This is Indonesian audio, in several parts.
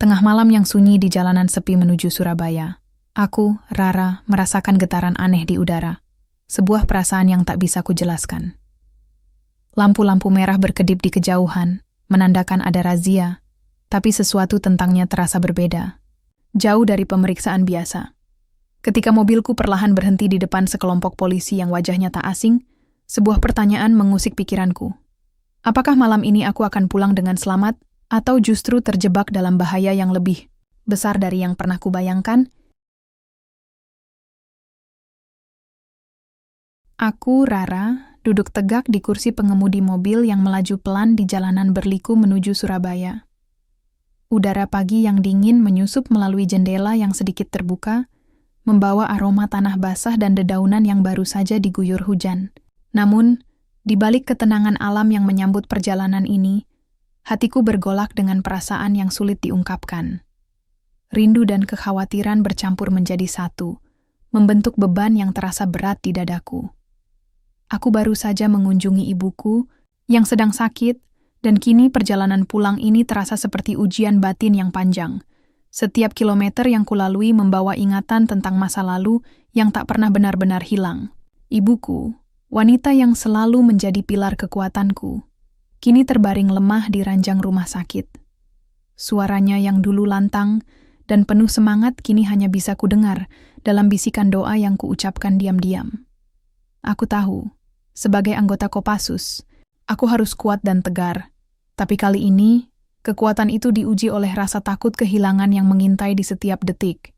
Tengah malam yang sunyi di jalanan sepi menuju Surabaya, aku, Rara, merasakan getaran aneh di udara. Sebuah perasaan yang tak bisa kujelaskan. Lampu-lampu merah berkedip di kejauhan, menandakan ada razia, tapi sesuatu tentangnya terasa berbeda. Jauh dari pemeriksaan biasa. Ketika mobilku perlahan berhenti di depan sekelompok polisi yang wajahnya tak asing, sebuah pertanyaan mengusik pikiranku. Apakah malam ini aku akan pulang dengan selamat, atau justru terjebak dalam bahaya yang lebih besar dari yang pernah kubayangkan? Aku, Rara, duduk tegak di kursi pengemudi mobil yang melaju pelan di jalanan berliku menuju Surabaya. Udara pagi yang dingin menyusup melalui jendela yang sedikit terbuka, membawa aroma tanah basah dan dedaunan yang baru saja diguyur hujan. Namun, di balik ketenangan alam yang menyambut perjalanan ini, hatiku bergolak dengan perasaan yang sulit diungkapkan. Rindu dan kekhawatiran bercampur menjadi satu, membentuk beban yang terasa berat di dadaku. Aku baru saja mengunjungi ibuku yang sedang sakit, dan kini perjalanan pulang ini terasa seperti ujian batin yang panjang. Setiap kilometer yang kulalui membawa ingatan tentang masa lalu yang tak pernah benar-benar hilang. Ibuku, wanita yang selalu menjadi pilar kekuatanku, kini terbaring lemah di ranjang rumah sakit. Suaranya yang dulu lantang dan penuh semangat kini hanya bisa kudengar dalam bisikan doa yang kuucapkan diam-diam. Aku tahu, sebagai anggota Kopassus, aku harus kuat dan tegar. Tapi kali ini, kekuatan itu diuji oleh rasa takut kehilangan yang mengintai di setiap detik.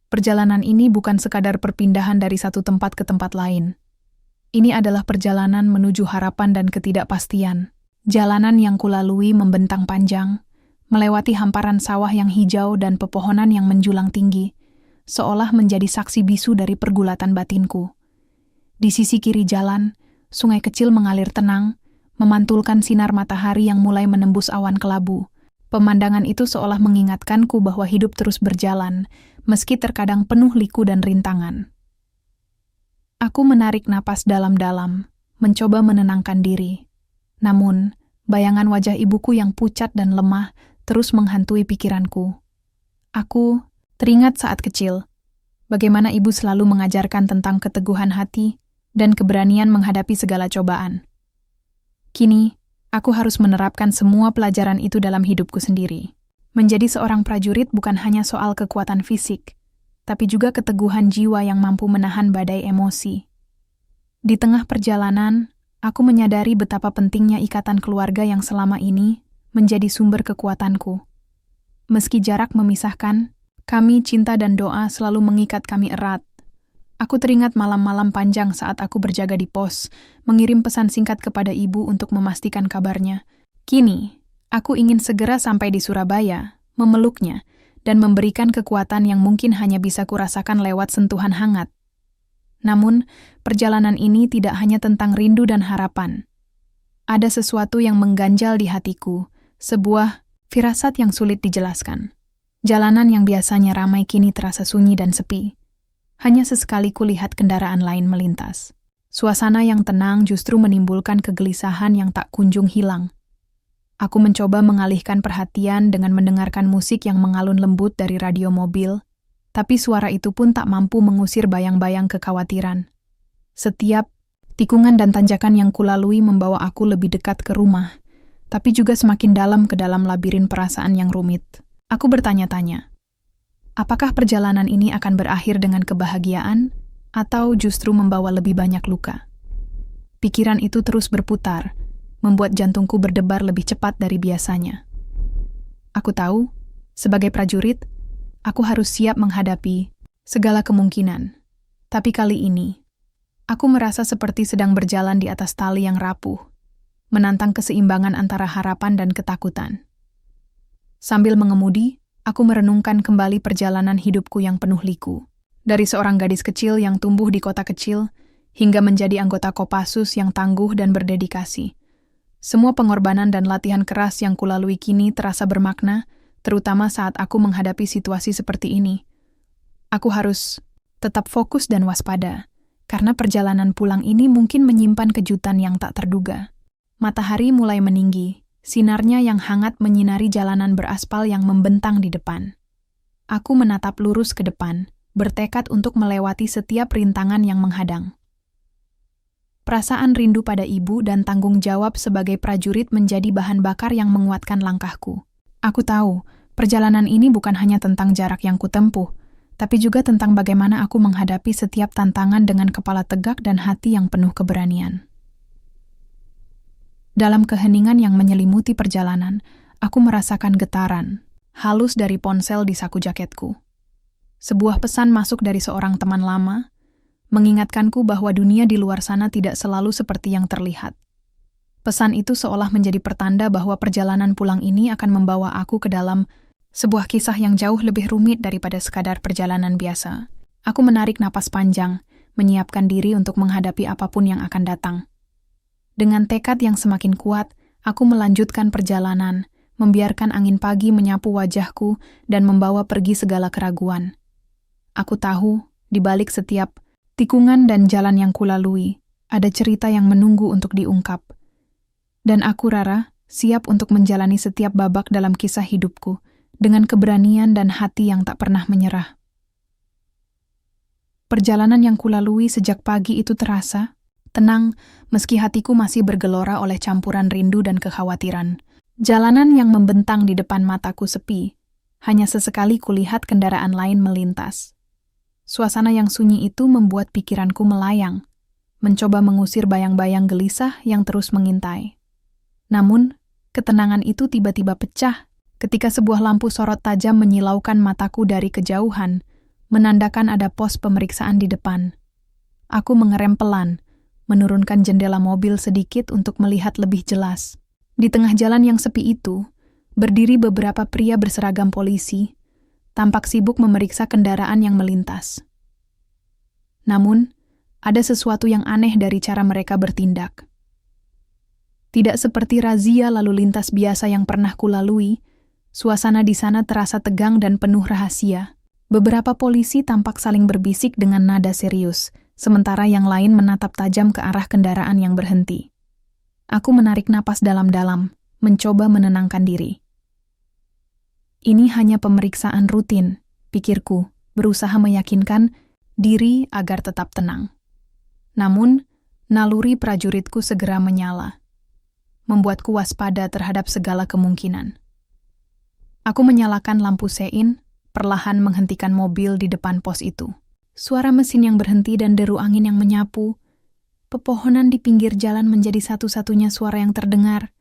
Perjalanan ini bukan sekadar perpindahan dari satu tempat ke tempat lain. Ini adalah perjalanan menuju harapan dan ketidakpastian. Jalanan yang kulalui membentang panjang, melewati hamparan sawah yang hijau dan pepohonan yang menjulang tinggi, seolah menjadi saksi bisu dari pergulatan batinku. Di sisi kiri jalan, sungai kecil mengalir tenang, memantulkan sinar matahari yang mulai menembus awan kelabu. Pemandangan itu seolah mengingatkanku bahwa hidup terus berjalan, meski terkadang penuh liku dan rintangan. Aku menarik napas dalam-dalam, mencoba menenangkan diri. Namun, bayangan wajah ibuku yang pucat dan lemah terus menghantui pikiranku. Aku teringat saat kecil, bagaimana ibu selalu mengajarkan tentang keteguhan hati dan keberanian menghadapi segala cobaan. Kini, aku harus menerapkan semua pelajaran itu dalam hidupku sendiri. Menjadi seorang prajurit bukan hanya soal kekuatan fisik, tapi juga keteguhan jiwa yang mampu menahan badai emosi. Di tengah perjalanan, aku menyadari betapa pentingnya ikatan keluarga yang selama ini menjadi sumber kekuatanku. Meski jarak memisahkan, kami, cinta dan doa selalu mengikat kami erat. Aku teringat malam-malam panjang saat aku berjaga di pos, mengirim pesan singkat kepada ibu untuk memastikan kabarnya. Kini, aku ingin segera sampai di Surabaya, memeluknya, dan memberikan kekuatan yang mungkin hanya bisa kurasakan lewat sentuhan hangat. Namun, perjalanan ini tidak hanya tentang rindu dan harapan. Ada sesuatu yang mengganjal di hatiku, sebuah firasat yang sulit dijelaskan. Jalanan yang biasanya ramai kini terasa sunyi dan sepi. Hanya sesekali kulihat kendaraan lain melintas. Suasana yang tenang justru menimbulkan kegelisahan yang tak kunjung hilang. Aku mencoba mengalihkan perhatian dengan mendengarkan musik yang mengalun lembut dari radio mobil, tapi suara itu pun tak mampu mengusir bayang-bayang kekhawatiran. Setiap tikungan dan tanjakan yang kulalui membawa aku lebih dekat ke rumah, tapi juga semakin dalam ke dalam labirin perasaan yang rumit. Aku bertanya-tanya, apakah perjalanan ini akan berakhir dengan kebahagiaan, atau justru membawa lebih banyak luka? Pikiran itu terus berputar, membuat jantungku berdebar lebih cepat dari biasanya. Aku tahu, sebagai prajurit, aku harus siap menghadapi segala kemungkinan. Tapi kali ini, aku merasa seperti sedang berjalan di atas tali yang rapuh, menantang keseimbangan antara harapan dan ketakutan. Sambil mengemudi, aku merenungkan kembali perjalanan hidupku yang penuh liku. Dari seorang gadis kecil yang tumbuh di kota kecil, hingga menjadi anggota Kopassus yang tangguh dan berdedikasi. Semua pengorbanan dan latihan keras yang kulalui kini terasa bermakna, terutama saat aku menghadapi situasi seperti ini. Aku harus tetap fokus dan waspada, karena perjalanan pulang ini mungkin menyimpan kejutan yang tak terduga. Matahari mulai meninggi, Sinarnya yang hangat menyinari jalanan beraspal yang membentang di depan. Aku menatap lurus ke depan, bertekad untuk melewati setiap rintangan yang menghadang. Perasaan rindu pada ibu dan tanggung jawab sebagai prajurit menjadi bahan bakar yang menguatkan langkahku. Aku tahu, perjalanan ini bukan hanya tentang jarak yang kutempuh, tapi juga tentang bagaimana aku menghadapi setiap tantangan dengan kepala tegak dan hati yang penuh keberanian. Dalam keheningan yang menyelimuti perjalanan, aku merasakan getaran, halus dari ponsel di saku jaketku. Sebuah pesan masuk dari seorang teman lama, mengingatkanku bahwa dunia di luar sana tidak selalu seperti yang terlihat. Pesan itu seolah menjadi pertanda bahwa perjalanan pulang ini akan membawa aku ke dalam sebuah kisah yang jauh lebih rumit daripada sekadar perjalanan biasa. Aku menarik napas panjang, menyiapkan diri untuk menghadapi apapun yang akan datang. Dengan tekad yang semakin kuat, aku melanjutkan perjalanan, membiarkan angin pagi menyapu wajahku dan membawa pergi segala keraguan. Aku tahu, di balik setiap tikungan dan jalan yang kulalui, ada cerita yang menunggu untuk diungkap. Dan aku, Rara, siap untuk menjalani setiap babak dalam kisah hidupku, dengan keberanian dan hati yang tak pernah menyerah. Perjalanan yang kulalui sejak pagi itu terasa tenang, meski hatiku masih bergelora oleh campuran rindu dan kekhawatiran. Jalanan yang membentang di depan mataku sepi, hanya sesekali kulihat kendaraan lain melintas. Suasana yang sunyi itu membuat pikiranku melayang, mencoba mengusir bayang-bayang gelisah yang terus mengintai. Namun, ketenangan itu tiba-tiba pecah ketika sebuah lampu sorot tajam menyilaukan mataku dari kejauhan, menandakan ada pos pemeriksaan di depan. Aku mengerem pelan, menurunkan jendela mobil sedikit untuk melihat lebih jelas. Di tengah jalan yang sepi itu, berdiri beberapa pria berseragam polisi, tampak sibuk memeriksa kendaraan yang melintas. Namun, ada sesuatu yang aneh dari cara mereka bertindak. Tidak seperti razia lalu lintas biasa yang pernah kulalui, suasana di sana terasa tegang dan penuh rahasia. Beberapa polisi tampak saling berbisik dengan nada serius, sementara yang lain menatap tajam ke arah kendaraan yang berhenti. Aku menarik napas dalam-dalam, mencoba menenangkan diri. Ini hanya pemeriksaan rutin, pikirku, berusaha meyakinkan diri agar tetap tenang. Namun, naluri prajuritku segera menyala, membuatku waspada terhadap segala kemungkinan. Aku menyalakan lampu sein, perlahan menghentikan mobil di depan pos itu. Suara mesin yang berhenti dan deru angin yang menyapu, pepohonan di pinggir jalan menjadi satu-satunya suara yang terdengar,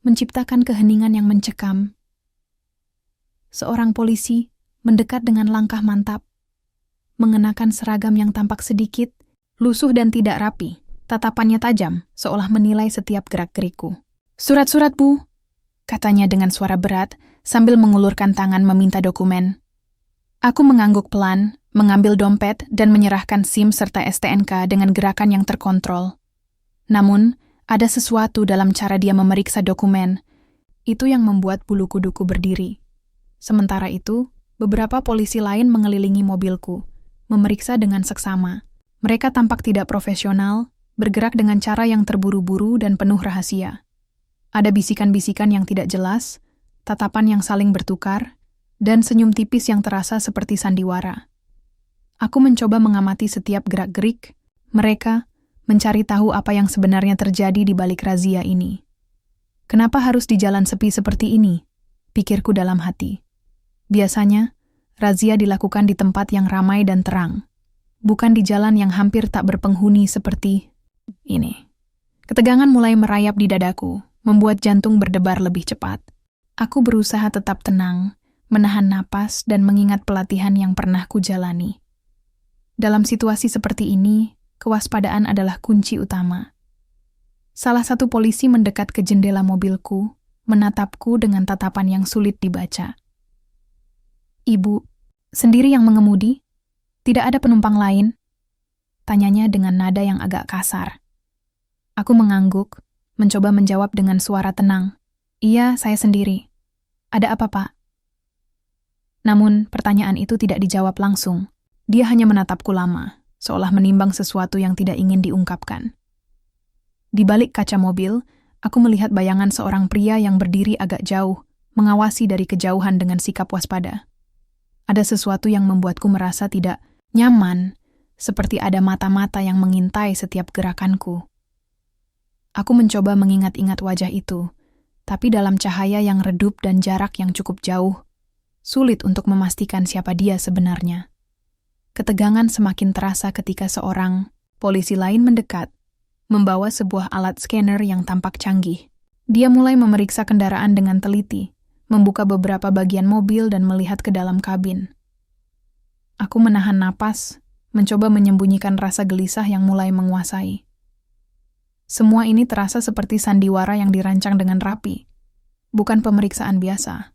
menciptakan keheningan yang mencekam. Seorang polisi mendekat dengan langkah mantap, mengenakan seragam yang tampak sedikit, lusuh dan tidak rapi. Tatapannya tajam, seolah menilai setiap gerak-gerikku. "Surat-surat, Bu," katanya dengan suara berat, sambil mengulurkan tangan meminta dokumen. Aku mengangguk pelan, mengambil dompet dan menyerahkan SIM serta STNK dengan gerakan yang terkontrol. Namun, ada sesuatu dalam cara dia memeriksa dokumen. Itu yang membuat bulu kuduku berdiri. Sementara itu, beberapa polisi lain mengelilingi mobilku, memeriksa dengan seksama. Mereka tampak tidak profesional, bergerak dengan cara yang terburu-buru dan penuh rahasia. Ada bisikan-bisikan yang tidak jelas, tatapan yang saling bertukar, dan senyum tipis yang terasa seperti sandiwara. Aku mencoba mengamati setiap gerak-gerik mereka, mencari tahu apa yang sebenarnya terjadi di balik razia ini. Kenapa harus di jalan sepi seperti ini? Pikirku dalam hati. Biasanya, razia dilakukan di tempat yang ramai dan terang, bukan di jalan yang hampir tak berpenghuni seperti ini. Ketegangan mulai merayap di dadaku, membuat jantung berdebar lebih cepat. Aku berusaha tetap tenang, menahan napas dan mengingat pelatihan yang pernah kujalani. Dalam situasi seperti ini, kewaspadaan adalah kunci utama. Salah satu polisi mendekat ke jendela mobilku, menatapku dengan tatapan yang sulit dibaca. "Ibu, sendiri yang mengemudi? Tidak ada penumpang lain?" Tanyanya dengan nada yang agak kasar. Aku mengangguk, mencoba menjawab dengan suara tenang. "Iya, saya sendiri. Ada apa, Pak?" Namun, pertanyaan itu tidak dijawab langsung. Dia hanya menatapku lama, seolah menimbang sesuatu yang tidak ingin diungkapkan. Di balik kaca mobil, aku melihat bayangan seorang pria yang berdiri agak jauh, mengawasi dari kejauhan dengan sikap waspada. Ada sesuatu yang membuatku merasa tidak nyaman, seperti ada mata-mata yang mengintai setiap gerakanku. Aku mencoba mengingat-ingat wajah itu, tapi dalam cahaya yang redup dan jarak yang cukup jauh, sulit untuk memastikan siapa dia sebenarnya. Ketegangan semakin terasa ketika seorang polisi lain mendekat, membawa sebuah alat scanner yang tampak canggih. Dia mulai memeriksa kendaraan dengan teliti, membuka beberapa bagian mobil dan melihat ke dalam kabin. Aku menahan napas, mencoba menyembunyikan rasa gelisah yang mulai menguasai. Semua ini terasa seperti sandiwara yang dirancang dengan rapi. Bukan pemeriksaan biasa.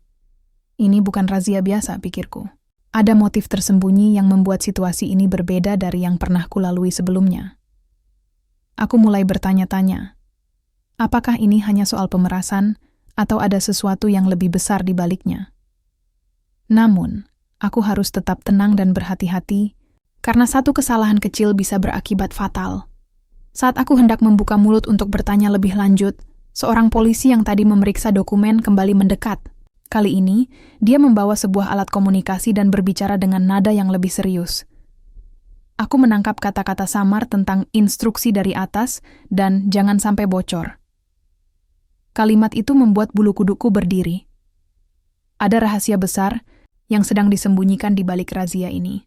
Ini bukan razia biasa, pikirku. Ada motif tersembunyi yang membuat situasi ini berbeda dari yang pernah kulalui sebelumnya. Aku mulai bertanya-tanya, apakah ini hanya soal pemerasan atau ada sesuatu yang lebih besar di baliknya? Namun, aku harus tetap tenang dan berhati-hati, karena satu kesalahan kecil bisa berakibat fatal. Saat aku hendak membuka mulut untuk bertanya lebih lanjut, seorang polisi yang tadi memeriksa dokumen kembali mendekat. Kali ini, dia membawa sebuah alat komunikasi dan berbicara dengan nada yang lebih serius. Aku menangkap kata-kata samar tentang instruksi dari atas dan jangan sampai bocor. Kalimat itu membuat bulu kuduku berdiri. Ada rahasia besar yang sedang disembunyikan di balik razia ini.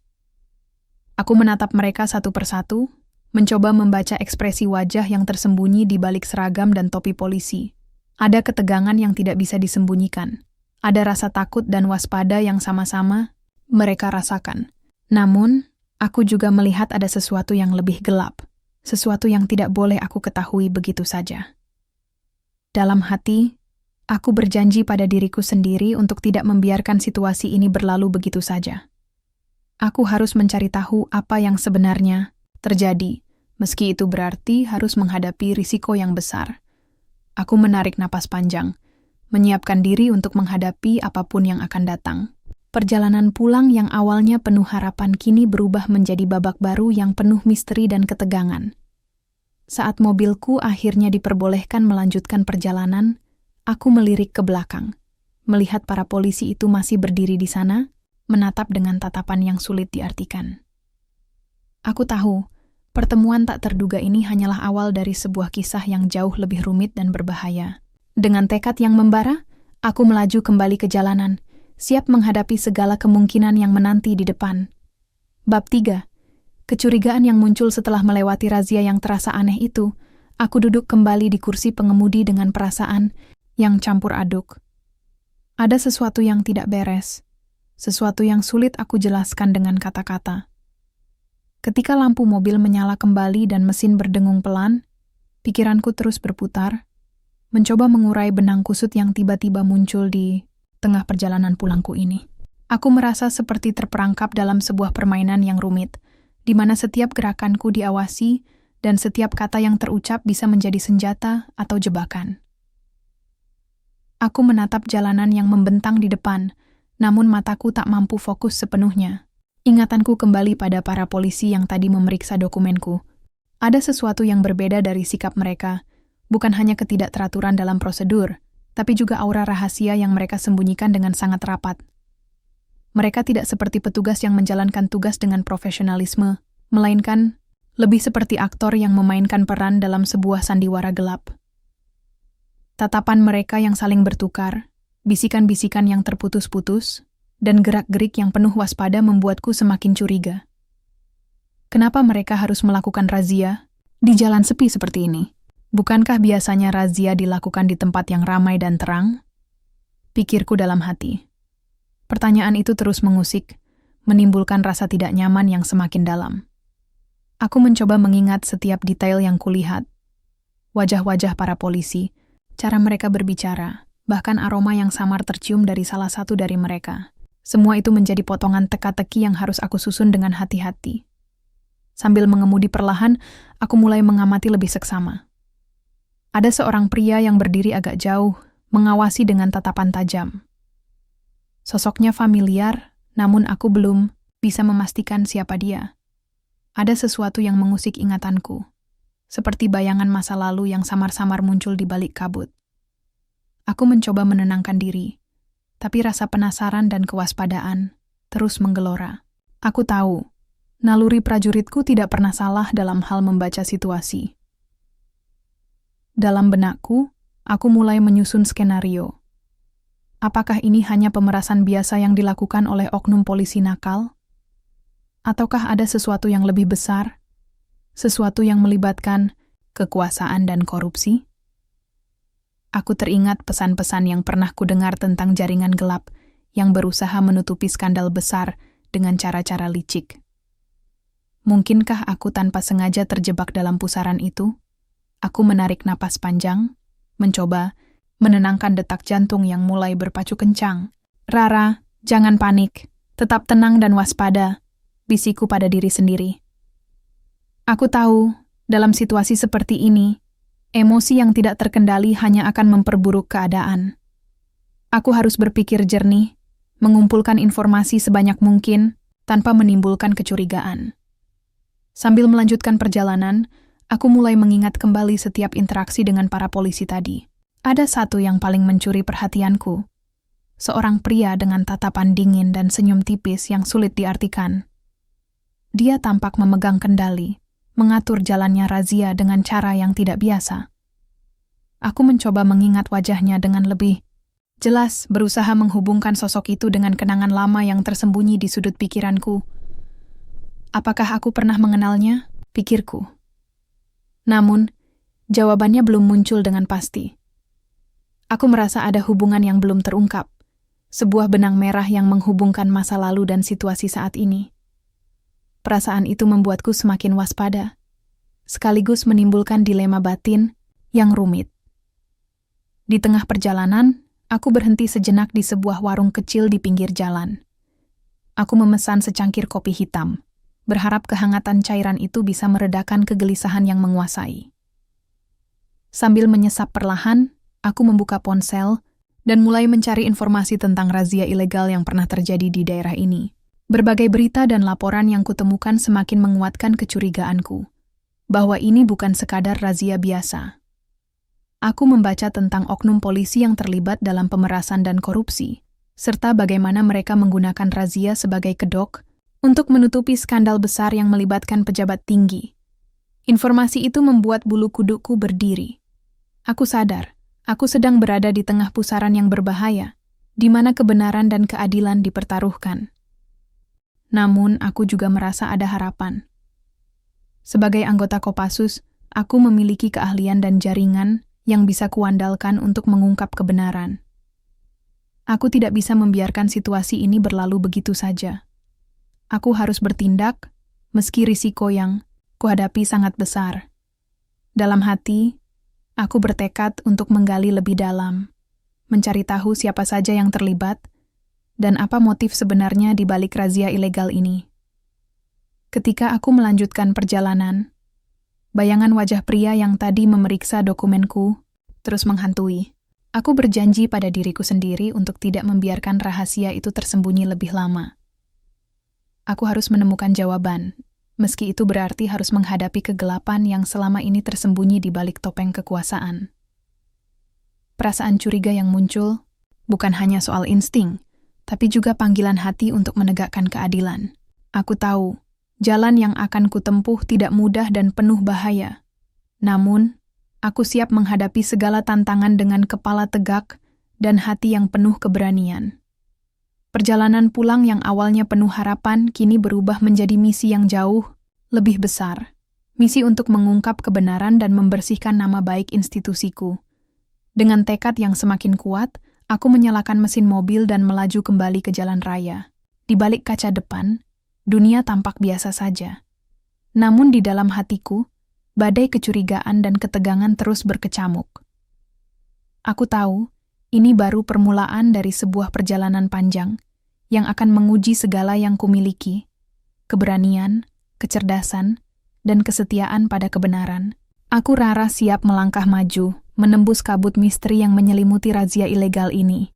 Aku menatap mereka satu persatu, mencoba membaca ekspresi wajah yang tersembunyi di balik seragam dan topi polisi. Ada ketegangan yang tidak bisa disembunyikan. Ada rasa takut dan waspada yang sama-sama mereka rasakan. Namun, aku juga melihat ada sesuatu yang lebih gelap, sesuatu yang tidak boleh aku ketahui begitu saja. Dalam hati, aku berjanji pada diriku sendiri untuk tidak membiarkan situasi ini berlalu begitu saja. Aku harus mencari tahu apa yang sebenarnya terjadi, meski itu berarti harus menghadapi risiko yang besar. Aku menarik napas panjang, menyiapkan diri untuk menghadapi apapun yang akan datang. Perjalanan pulang yang awalnya penuh harapan kini berubah menjadi babak baru yang penuh misteri dan ketegangan. Saat mobilku akhirnya diperbolehkan melanjutkan perjalanan, aku melirik ke belakang, melihat para polisi itu masih berdiri di sana, menatap dengan tatapan yang sulit diartikan. Aku tahu, pertemuan tak terduga ini hanyalah awal dari sebuah kisah yang jauh lebih rumit dan berbahaya. Dengan tekad yang membara, aku melaju kembali ke jalanan, siap menghadapi segala kemungkinan yang menanti di depan. Bab 3. Kecurigaan yang muncul setelah melewati razia yang terasa aneh itu, aku duduk kembali di kursi pengemudi dengan perasaan yang campur aduk. Ada sesuatu yang tidak beres, sesuatu yang sulit aku jelaskan dengan kata-kata. Ketika lampu mobil menyala kembali dan mesin berdengung pelan, pikiranku terus berputar, mencoba mengurai benang kusut yang tiba-tiba muncul di tengah perjalanan pulangku ini. Aku merasa seperti terperangkap dalam sebuah permainan yang rumit, di mana setiap gerakanku diawasi dan setiap kata yang terucap bisa menjadi senjata atau jebakan. Aku menatap jalanan yang membentang di depan, namun mataku tak mampu fokus sepenuhnya. Ingatanku kembali pada para polisi yang tadi memeriksa dokumenku. Ada sesuatu yang berbeda dari sikap mereka, bukan hanya ketidakteraturan dalam prosedur, tapi juga aura rahasia yang mereka sembunyikan dengan sangat rapat. Mereka tidak seperti petugas yang menjalankan tugas dengan profesionalisme, melainkan lebih seperti aktor yang memainkan peran dalam sebuah sandiwara gelap. Tatapan mereka yang saling bertukar, bisikan-bisikan yang terputus-putus, dan gerak-gerik yang penuh waspada membuatku semakin curiga. Kenapa mereka harus melakukan razia di jalan sepi seperti ini? Bukankah biasanya razia dilakukan di tempat yang ramai dan terang? Pikirku dalam hati. Pertanyaan itu terus mengusik, menimbulkan rasa tidak nyaman yang semakin dalam. Aku mencoba mengingat setiap detail yang kulihat. Wajah-wajah para polisi, cara mereka berbicara, bahkan aroma yang samar tercium dari salah satu dari mereka. Semua itu menjadi potongan teka-teki yang harus aku susun dengan hati-hati. Sambil mengemudi perlahan, aku mulai mengamati lebih seksama. Ada seorang pria yang berdiri agak jauh, mengawasi dengan tatapan tajam. Sosoknya familiar, namun aku belum bisa memastikan siapa dia. Ada sesuatu yang mengusik ingatanku. seperti bayangan masa lalu yang samar-samar muncul di balik kabut. Aku mencoba menenangkan diri, tapi rasa penasaran dan kewaspadaan terus menggelora. Aku tahu, naluri prajuritku tidak pernah salah dalam hal membaca situasi. Dalam benakku, aku mulai menyusun skenario. Apakah ini hanya pemerasan biasa yang dilakukan oleh oknum polisi nakal? Ataukah ada sesuatu yang lebih besar? Sesuatu yang melibatkan kekuasaan dan korupsi? Aku teringat pesan-pesan yang pernah kudengar tentang jaringan gelap yang berusaha menutupi skandal besar dengan cara-cara licik. Mungkinkah aku tanpa sengaja terjebak dalam pusaran itu? Aku menarik napas panjang, mencoba menenangkan detak jantung yang mulai berpacu kencang. "Rara, jangan panik. Tetap tenang dan waspada," bisiku pada diri sendiri. Aku tahu, dalam situasi seperti ini, emosi yang tidak terkendali hanya akan memperburuk keadaan. Aku harus berpikir jernih, mengumpulkan informasi sebanyak mungkin tanpa menimbulkan kecurigaan. Sambil melanjutkan perjalanan, aku mulai mengingat kembali setiap interaksi dengan para polisi tadi. Ada satu yang paling mencuri perhatianku. Seorang pria dengan tatapan dingin dan senyum tipis yang sulit diartikan. Dia tampak memegang kendali, mengatur jalannya razia dengan cara yang tidak biasa. Aku mencoba mengingat wajahnya dengan lebih jelas, berusaha menghubungkan sosok itu dengan kenangan lama yang tersembunyi di sudut pikiranku. Apakah aku pernah mengenalnya? Pikirku. Namun, jawabannya belum muncul dengan pasti. Aku merasa ada hubungan yang belum terungkap, sebuah benang merah yang menghubungkan masa lalu dan situasi saat ini. Perasaan itu membuatku semakin waspada, sekaligus menimbulkan dilema batin yang rumit. Di tengah perjalanan, aku berhenti sejenak di sebuah warung kecil di pinggir jalan. Aku memesan secangkir kopi hitam, berharap kehangatan cairan itu bisa meredakan kegelisahan yang menguasai. Sambil menyesap perlahan, aku membuka ponsel dan mulai mencari informasi tentang razia ilegal yang pernah terjadi di daerah ini. Berbagai berita dan laporan yang kutemukan semakin menguatkan kecurigaanku, bahwa ini bukan sekadar razia biasa. Aku membaca tentang oknum polisi yang terlibat dalam pemerasan dan korupsi, serta bagaimana mereka menggunakan razia sebagai kedok untuk menutupi skandal besar yang melibatkan pejabat tinggi. Informasi itu membuat bulu kudukku berdiri. Aku sadar, aku sedang berada di tengah pusaran yang berbahaya, di mana kebenaran dan keadilan dipertaruhkan. Namun, aku juga merasa ada harapan. Sebagai anggota Kopassus, aku memiliki keahlian dan jaringan yang bisa kuandalkan untuk mengungkap kebenaran. Aku tidak bisa membiarkan situasi ini berlalu begitu saja. Aku harus bertindak, meski risiko yang kuhadapi sangat besar. Dalam hati, aku bertekad untuk menggali lebih dalam, mencari tahu siapa saja yang terlibat, dan apa motif sebenarnya di balik razia ilegal ini. Ketika aku melanjutkan perjalanan, bayangan wajah pria yang tadi memeriksa dokumenku terus menghantui. Aku berjanji pada diriku sendiri untuk tidak membiarkan rahasia itu tersembunyi lebih lama. Aku harus menemukan jawaban, meski itu berarti harus menghadapi kegelapan yang selama ini tersembunyi di balik topeng kekuasaan. Perasaan curiga yang muncul bukan hanya soal insting, tapi juga panggilan hati untuk menegakkan keadilan. Aku tahu, jalan yang akan kutempuh tidak mudah dan penuh bahaya. Namun, aku siap menghadapi segala tantangan dengan kepala tegak dan hati yang penuh keberanian. Perjalanan pulang yang awalnya penuh harapan kini berubah menjadi misi yang jauh lebih besar. Misi untuk mengungkap kebenaran dan membersihkan nama baik institusiku. Dengan tekad yang semakin kuat, aku menyalakan mesin mobil dan melaju kembali ke jalan raya. Di balik kaca depan, dunia tampak biasa saja. Namun di dalam hatiku, badai kecurigaan dan ketegangan terus berkecamuk. Aku tahu, ini baru permulaan dari sebuah perjalanan panjang yang akan menguji segala yang kumiliki, keberanian, kecerdasan, dan kesetiaan pada kebenaran. Aku Rara siap melangkah maju, menembus kabut misteri yang menyelimuti razia ilegal ini.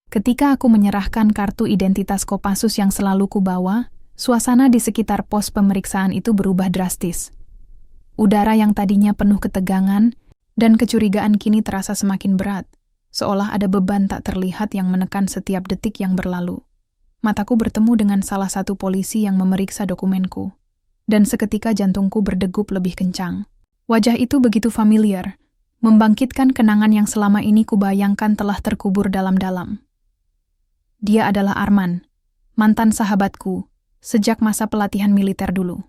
Ketika aku menyerahkan kartu identitas Kopassus yang selalu kubawa, suasana di sekitar pos pemeriksaan itu berubah drastis. Udara yang tadinya penuh ketegangan dan kecurigaan kini terasa semakin berat, seolah ada beban tak terlihat yang menekan setiap detik yang berlalu. Mataku bertemu dengan salah satu polisi yang memeriksa dokumenku, dan seketika jantungku berdegup lebih kencang. Wajah itu begitu familiar, membangkitkan kenangan yang selama ini kubayangkan telah terkubur dalam-dalam. Dia adalah Arman, mantan sahabatku, sejak masa pelatihan militer dulu.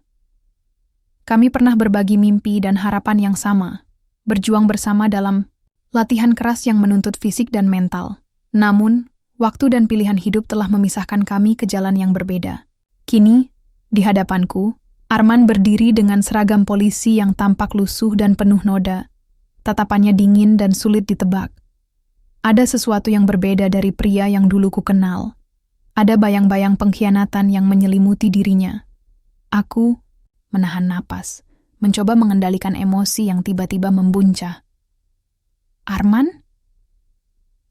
Kami pernah berbagi mimpi dan harapan yang sama, berjuang bersama dalam latihan keras yang menuntut fisik dan mental. Namun, waktu dan pilihan hidup telah memisahkan kami ke jalan yang berbeda. Kini, di hadapanku, Arman berdiri dengan seragam polisi yang tampak lusuh dan penuh noda. Tatapannya dingin dan sulit ditebak. Ada sesuatu yang berbeda dari pria yang dulu ku kenal. Ada bayang-bayang pengkhianatan yang menyelimuti dirinya. Aku menahan napas, mencoba mengendalikan emosi yang tiba-tiba membuncah. Arman?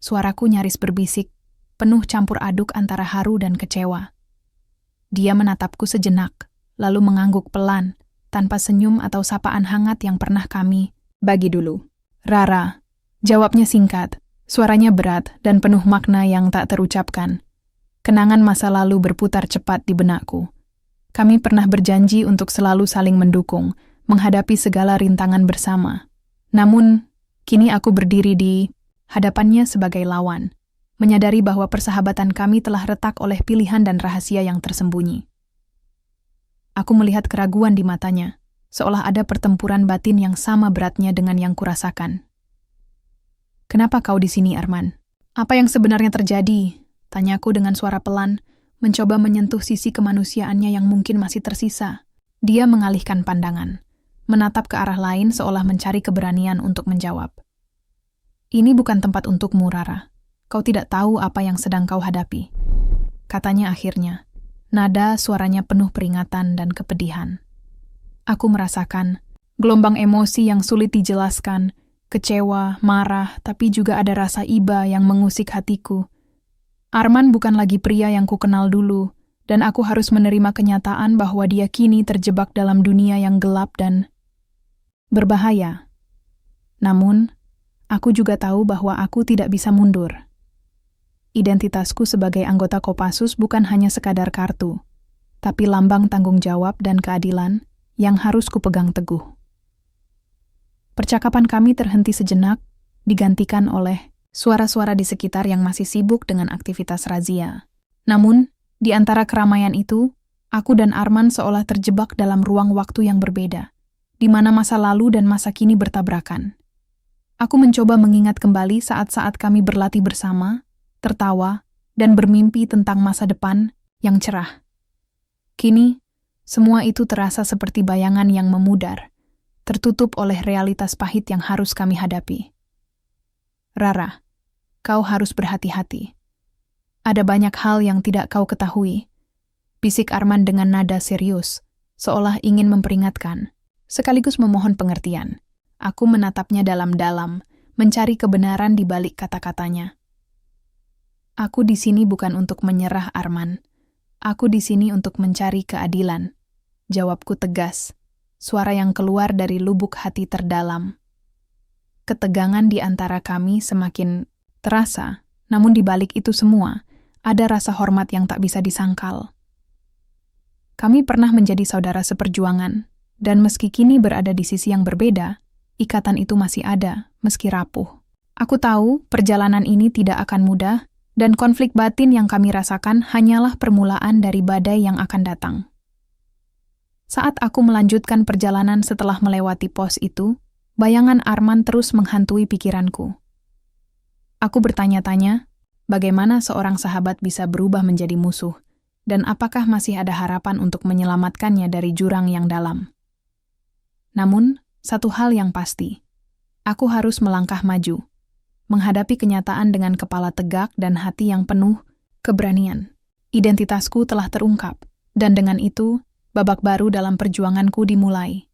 Suaraku nyaris berbisik, penuh campur aduk antara haru dan kecewa. Dia menatapku sejenak, lalu mengangguk pelan, tanpa senyum atau sapaan hangat yang pernah kami bagi dulu. Rara, jawabnya singkat, suaranya berat dan penuh makna yang tak terucapkan. Kenangan masa lalu berputar cepat di benakku. Kami pernah berjanji untuk selalu saling mendukung, menghadapi segala rintangan bersama. Namun, kini aku berdiri di hadapannya sebagai lawan, menyadari bahwa persahabatan kami telah retak oleh pilihan dan rahasia yang tersembunyi. Aku melihat keraguan di matanya, seolah ada pertempuran batin yang sama beratnya dengan yang kurasakan. "Kenapa kau di sini, Arman? Apa yang sebenarnya terjadi?" Tanyaku dengan suara pelan, mencoba menyentuh sisi kemanusiaannya yang mungkin masih tersisa. Dia mengalihkan pandangan, menatap ke arah lain seolah mencari keberanian untuk menjawab. "Ini bukan tempat untukmu, Rara. Kau tidak tahu apa yang sedang kau hadapi," katanya akhirnya. Nada suaranya penuh peringatan dan kepedihan. Aku merasakan gelombang emosi yang sulit dijelaskan, kecewa, marah, tapi juga ada rasa iba yang mengusik hatiku. Arman bukan lagi pria yang kukenal dulu, dan aku harus menerima kenyataan bahwa dia kini terjebak dalam dunia yang gelap dan berbahaya. Namun, aku juga tahu bahwa aku tidak bisa mundur. Identitasku sebagai anggota Kopassus bukan hanya sekadar kartu, tapi lambang tanggung jawab dan keadilan yang harus kupegang teguh. Percakapan kami terhenti sejenak, digantikan oleh suara-suara di sekitar yang masih sibuk dengan aktivitas razia. Namun, di antara keramaian itu, aku dan Arman seolah terjebak dalam ruang waktu yang berbeda, di mana masa lalu dan masa kini bertabrakan. Aku mencoba mengingat kembali saat-saat kami berlatih bersama, tertawa, dan bermimpi tentang masa depan yang cerah. Kini, semua itu terasa seperti bayangan yang memudar, tertutup oleh realitas pahit yang harus kami hadapi. Rara, kau harus berhati-hati. Ada banyak hal yang tidak kau ketahui. Bisik Arman dengan nada serius, seolah ingin memperingatkan, sekaligus memohon pengertian. Aku menatapnya dalam-dalam, mencari kebenaran di balik kata-katanya. "Aku di sini bukan untuk menyerah, Arman. Aku di sini untuk mencari keadilan," jawabku tegas, suara yang keluar dari lubuk hati terdalam. Ketegangan di antara kami semakin terasa, namun di balik itu semua, ada rasa hormat yang tak bisa disangkal. Kami pernah menjadi saudara seperjuangan, dan meski kini berada di sisi yang berbeda, ikatan itu masih ada, meski rapuh. Aku tahu perjalanan ini tidak akan mudah, dan konflik batin yang kami rasakan hanyalah permulaan dari badai yang akan datang. Saat aku melanjutkan perjalanan setelah melewati pos itu, bayangan Arman terus menghantui pikiranku. Aku bertanya-tanya, bagaimana seorang sahabat bisa berubah menjadi musuh, dan apakah masih ada harapan untuk menyelamatkannya dari jurang yang dalam. Namun, satu hal yang pasti, aku harus melangkah maju, menghadapi kenyataan dengan kepala tegak dan hati yang penuh keberanian. Identitasku telah terungkap, dan dengan itu, babak baru dalam perjuanganku dimulai.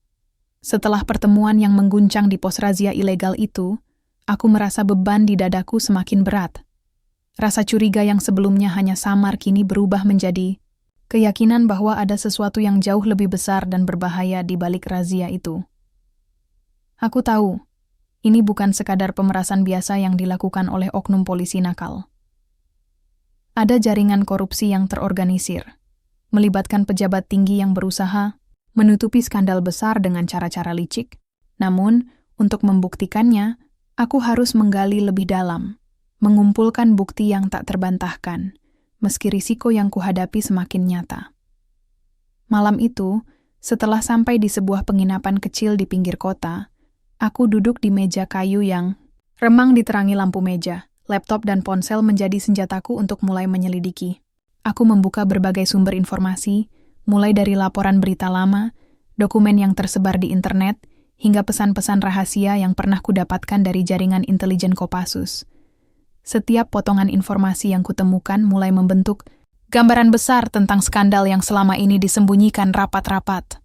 Setelah pertemuan yang mengguncang di pos razia ilegal itu, aku merasa beban di dadaku semakin berat. Rasa curiga yang sebelumnya hanya samar kini berubah menjadi keyakinan bahwa ada sesuatu yang jauh lebih besar dan berbahaya di balik razia itu. Aku tahu, ini bukan sekadar pemerasan biasa yang dilakukan oleh oknum polisi nakal. Ada jaringan korupsi yang terorganisir, melibatkan pejabat tinggi yang berusaha menutupi skandal besar dengan cara-cara licik. Namun, untuk membuktikannya, aku harus menggali lebih dalam, mengumpulkan bukti yang tak terbantahkan, meski risiko yang kuhadapi semakin nyata. Malam itu, setelah sampai di sebuah penginapan kecil di pinggir kota, aku duduk di meja kayu yang remang diterangi lampu meja. Laptop dan ponsel menjadi senjataku untuk mulai menyelidiki. Aku membuka berbagai sumber informasi, mulai dari laporan berita lama, dokumen yang tersebar di internet, hingga pesan-pesan rahasia yang pernah kudapatkan dari jaringan intelijen Kopassus. Setiap potongan informasi yang kutemukan mulai membentuk gambaran besar tentang skandal yang selama ini disembunyikan rapat-rapat.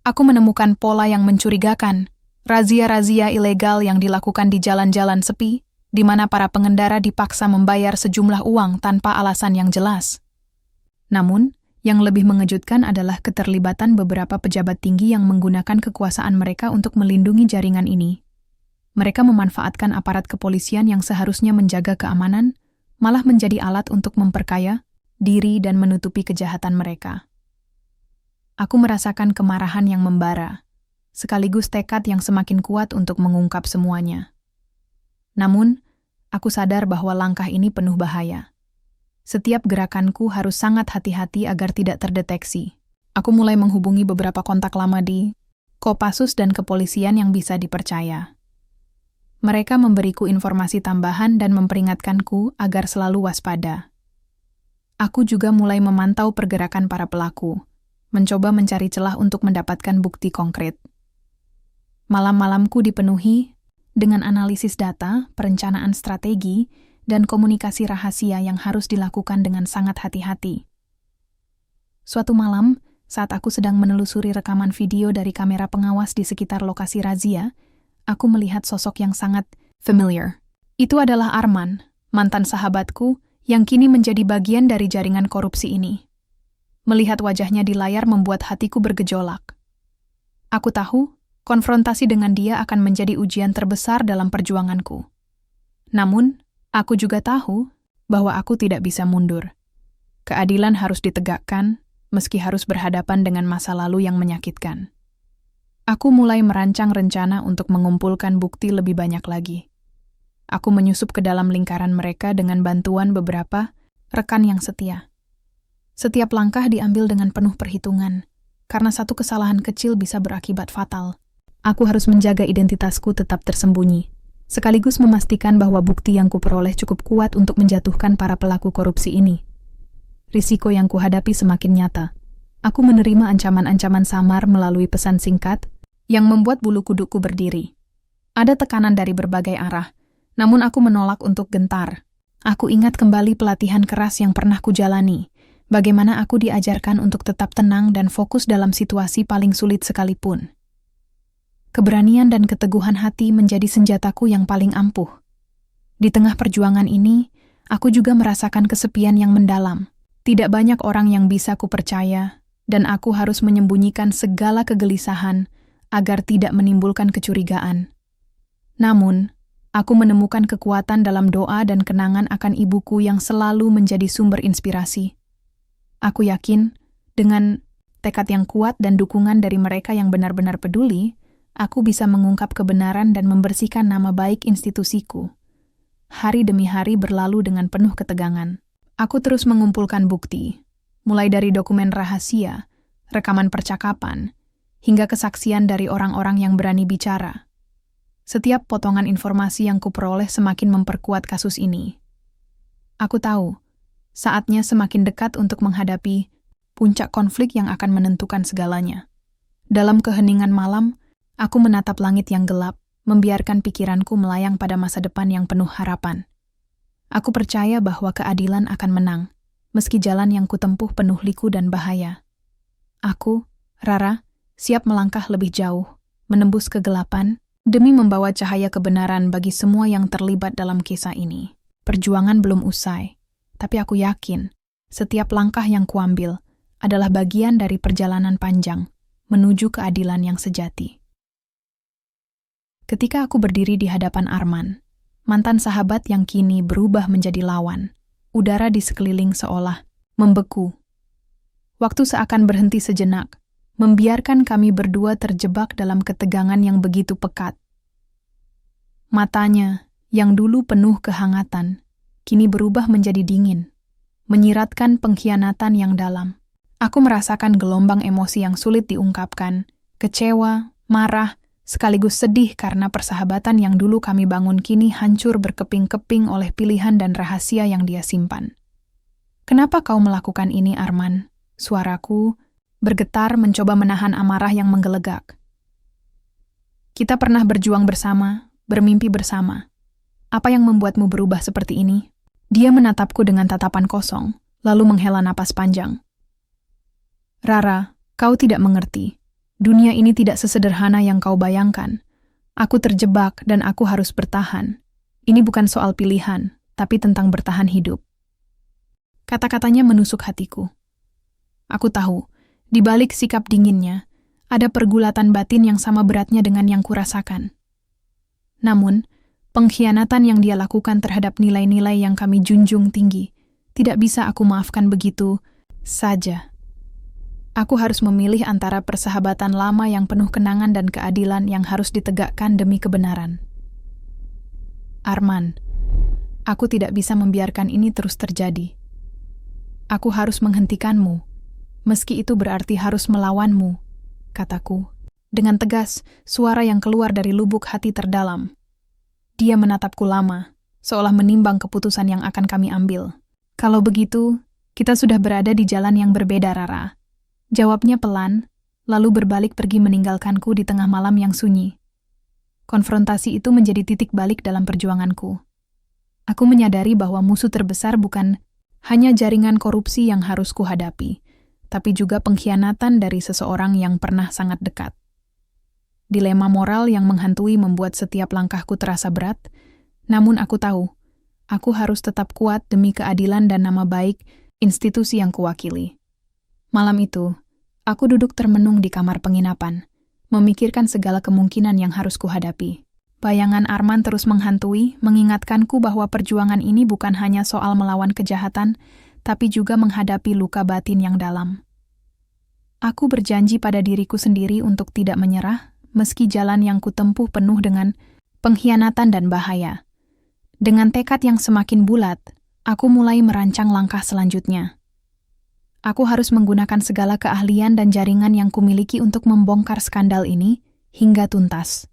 Aku menemukan pola yang mencurigakan, razia-razia ilegal yang dilakukan di jalan-jalan sepi, di mana para pengendara dipaksa membayar sejumlah uang tanpa alasan yang jelas. Namun, yang lebih mengejutkan adalah keterlibatan beberapa pejabat tinggi yang menggunakan kekuasaan mereka untuk melindungi jaringan ini. Mereka memanfaatkan aparat kepolisian yang seharusnya menjaga keamanan, malah menjadi alat untuk memperkaya diri dan menutupi kejahatan mereka. Aku merasakan kemarahan yang membara, sekaligus tekad yang semakin kuat untuk mengungkap semuanya. Namun, aku sadar bahwa langkah ini penuh bahaya. Setiap gerakanku harus sangat hati-hati agar tidak terdeteksi. Aku mulai menghubungi beberapa kontak lama di Kopassus dan kepolisian yang bisa dipercaya. Mereka memberiku informasi tambahan dan memperingatkanku agar selalu waspada. Aku juga mulai memantau pergerakan para pelaku, mencoba mencari celah untuk mendapatkan bukti konkret. Malam-malamku dipenuhi dengan analisis data, perencanaan strategi, dan komunikasi rahasia yang harus dilakukan dengan sangat hati-hati. Suatu malam, saat aku sedang menelusuri rekaman video dari kamera pengawas di sekitar lokasi razia, aku melihat sosok yang sangat familiar. Itu adalah Arman, mantan sahabatku, yang kini menjadi bagian dari jaringan korupsi ini. Melihat wajahnya di layar membuat hatiku bergejolak. Aku tahu, konfrontasi dengan dia akan menjadi ujian terbesar dalam perjuanganku. Namun, aku juga tahu bahwa aku tidak bisa mundur. Keadilan harus ditegakkan, meski harus berhadapan dengan masa lalu yang menyakitkan. Aku mulai merancang rencana untuk mengumpulkan bukti lebih banyak lagi. Aku menyusup ke dalam lingkaran mereka dengan bantuan beberapa rekan yang setia. Setiap langkah diambil dengan penuh perhitungan, karena satu kesalahan kecil bisa berakibat fatal. Aku harus menjaga identitasku tetap tersembunyi, sekaligus memastikan bahwa bukti yang kuperoleh cukup kuat untuk menjatuhkan para pelaku korupsi ini. Risiko yang kuhadapi semakin nyata. Aku menerima ancaman-ancaman samar melalui pesan singkat yang membuat bulu kudukku berdiri. Ada tekanan dari berbagai arah, namun aku menolak untuk gentar. Aku ingat kembali pelatihan keras yang pernah kujalani, bagaimana aku diajarkan untuk tetap tenang dan fokus dalam situasi paling sulit sekalipun. Keberanian dan keteguhan hati menjadi senjataku yang paling ampuh. Di tengah perjuangan ini, aku juga merasakan kesepian yang mendalam. Tidak banyak orang yang bisa kupercaya, dan aku harus menyembunyikan segala kegelisahan agar tidak menimbulkan kecurigaan. Namun, aku menemukan kekuatan dalam doa dan kenangan akan ibuku yang selalu menjadi sumber inspirasi. Aku yakin, dengan tekad yang kuat dan dukungan dari mereka yang benar-benar peduli, aku bisa mengungkap kebenaran dan membersihkan nama baik institusiku. Hari demi hari berlalu dengan penuh ketegangan. Aku terus mengumpulkan bukti, mulai dari dokumen rahasia, rekaman percakapan, hingga kesaksian dari orang-orang yang berani bicara. Setiap potongan informasi yang kuperoleh semakin memperkuat kasus ini. Aku tahu, saatnya semakin dekat untuk menghadapi puncak konflik yang akan menentukan segalanya. Dalam keheningan malam, aku menatap langit yang gelap, membiarkan pikiranku melayang pada masa depan yang penuh harapan. Aku percaya bahwa keadilan akan menang, meski jalan yang kutempuh penuh liku dan bahaya. Aku, Rara, siap melangkah lebih jauh, menembus kegelapan, demi membawa cahaya kebenaran bagi semua yang terlibat dalam kisah ini. Perjuangan belum usai, tapi aku yakin, setiap langkah yang kuambil adalah bagian dari perjalanan panjang menuju keadilan yang sejati. ketika aku berdiri di hadapan Arman, mantan sahabat yang kini berubah menjadi lawan, udara di sekeliling seolah membeku. Waktu seakan berhenti sejenak, membiarkan kami berdua terjebak dalam ketegangan yang begitu pekat. Matanya, yang dulu penuh kehangatan, kini berubah menjadi dingin, menyiratkan pengkhianatan yang dalam. Aku merasakan gelombang emosi yang sulit diungkapkan, kecewa, marah, sekaligus sedih karena persahabatan yang dulu kami bangun kini hancur berkeping-keping oleh pilihan dan rahasia yang dia simpan. "Kenapa kau melakukan ini, Arman?" Suaraku bergetar mencoba menahan amarah yang menggelegak. "Kita pernah berjuang bersama, bermimpi bersama. Apa yang membuatmu berubah seperti ini?" Dia menatapku dengan tatapan kosong, lalu menghela napas panjang. "Rara, kau tidak mengerti. Dunia ini tidak sesederhana yang kau bayangkan. Aku terjebak dan aku harus bertahan. Ini bukan soal pilihan, tapi tentang bertahan hidup." Kata-katanya menusuk hatiku. Aku tahu, di balik sikap dinginnya, ada pergulatan batin yang sama beratnya dengan yang kurasakan. Namun, pengkhianatan yang dia lakukan terhadap nilai-nilai yang kami junjung tinggi, tidak bisa aku maafkan begitu saja. Aku harus memilih antara persahabatan lama yang penuh kenangan dan keadilan yang harus ditegakkan demi kebenaran. "Arman, aku tidak bisa membiarkan ini terus terjadi. Aku harus menghentikanmu, meski itu berarti harus melawanmu," kataku. Dengan tegas, suara yang keluar dari lubuk hati terdalam. Dia menatapku lama, seolah menimbang keputusan yang akan kami ambil. "Kalau begitu, kita sudah berada di jalan yang berbeda, Rara." Jawabnya pelan, lalu berbalik pergi meninggalkanku di tengah malam yang sunyi. Konfrontasi itu menjadi titik balik dalam perjuanganku. Aku menyadari bahwa musuh terbesar bukan hanya jaringan korupsi yang harus kuhadapi, tapi juga pengkhianatan dari seseorang yang pernah sangat dekat. Dilema moral yang menghantui membuat setiap langkahku terasa berat, namun aku tahu, aku harus tetap kuat demi keadilan dan nama baik institusi yang kuwakili. Malam itu, aku duduk termenung di kamar penginapan, memikirkan segala kemungkinan yang harus kuhadapi. Bayangan Arman terus menghantui, mengingatkanku bahwa perjuangan ini bukan hanya soal melawan kejahatan, tapi juga menghadapi luka batin yang dalam. Aku berjanji pada diriku sendiri untuk tidak menyerah, meski jalan yang kutempuh penuh dengan pengkhianatan dan bahaya. Dengan tekad yang semakin bulat, aku mulai merancang langkah selanjutnya. Aku harus menggunakan segala keahlian dan jaringan yang kumiliki untuk membongkar skandal ini hingga tuntas.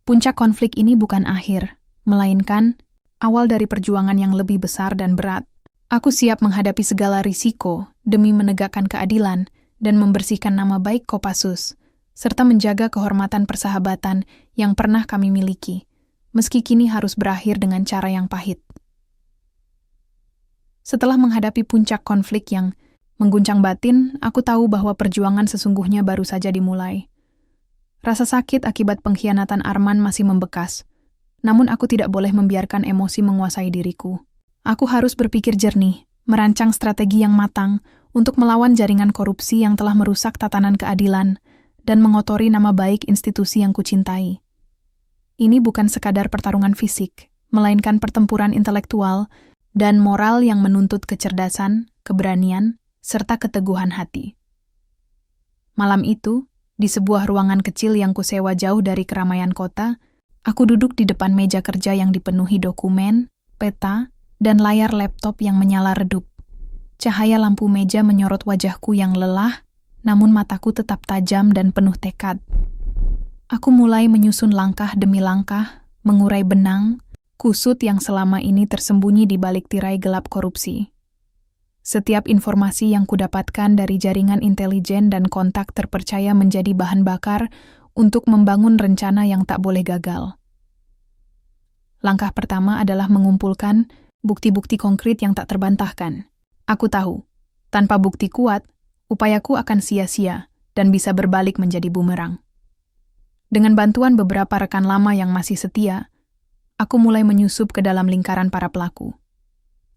Puncak konflik ini bukan akhir, melainkan awal dari perjuangan yang lebih besar dan berat. Aku siap menghadapi segala risiko demi menegakkan keadilan dan membersihkan nama baik Kopassus, serta menjaga kehormatan persahabatan yang pernah kami miliki, meski kini harus berakhir dengan cara yang pahit. Setelah menghadapi puncak konflik yang mengguncang batin, aku tahu bahwa perjuangan sesungguhnya baru saja dimulai. Rasa sakit akibat pengkhianatan Arman masih membekas, namun aku tidak boleh membiarkan emosi menguasai diriku. Aku harus berpikir jernih, merancang strategi yang matang untuk melawan jaringan korupsi yang telah merusak tatanan keadilan dan mengotori nama baik institusi yang kucintai. Ini bukan sekadar pertarungan fisik, melainkan pertempuran intelektual dan moral yang menuntut kecerdasan, keberanian, serta keteguhan hati. Malam itu, di sebuah ruangan kecil yang kusewa jauh dari keramaian kota, aku duduk di depan meja kerja yang dipenuhi dokumen, peta, dan layar laptop yang menyala redup. Cahaya lampu meja menyorot wajahku yang lelah, namun mataku tetap tajam dan penuh tekad. Aku mulai menyusun langkah demi langkah, mengurai benang, kusut yang selama ini tersembunyi di balik tirai gelap korupsi. Setiap informasi yang kudapatkan dari jaringan intelijen dan kontak terpercaya menjadi bahan bakar untuk membangun rencana yang tak boleh gagal. Langkah pertama adalah mengumpulkan bukti-bukti konkret yang tak terbantahkan. Aku tahu, tanpa bukti kuat, upayaku akan sia-sia dan bisa berbalik menjadi bumerang. Dengan bantuan beberapa rekan lama yang masih setia, aku mulai menyusup ke dalam lingkaran para pelaku.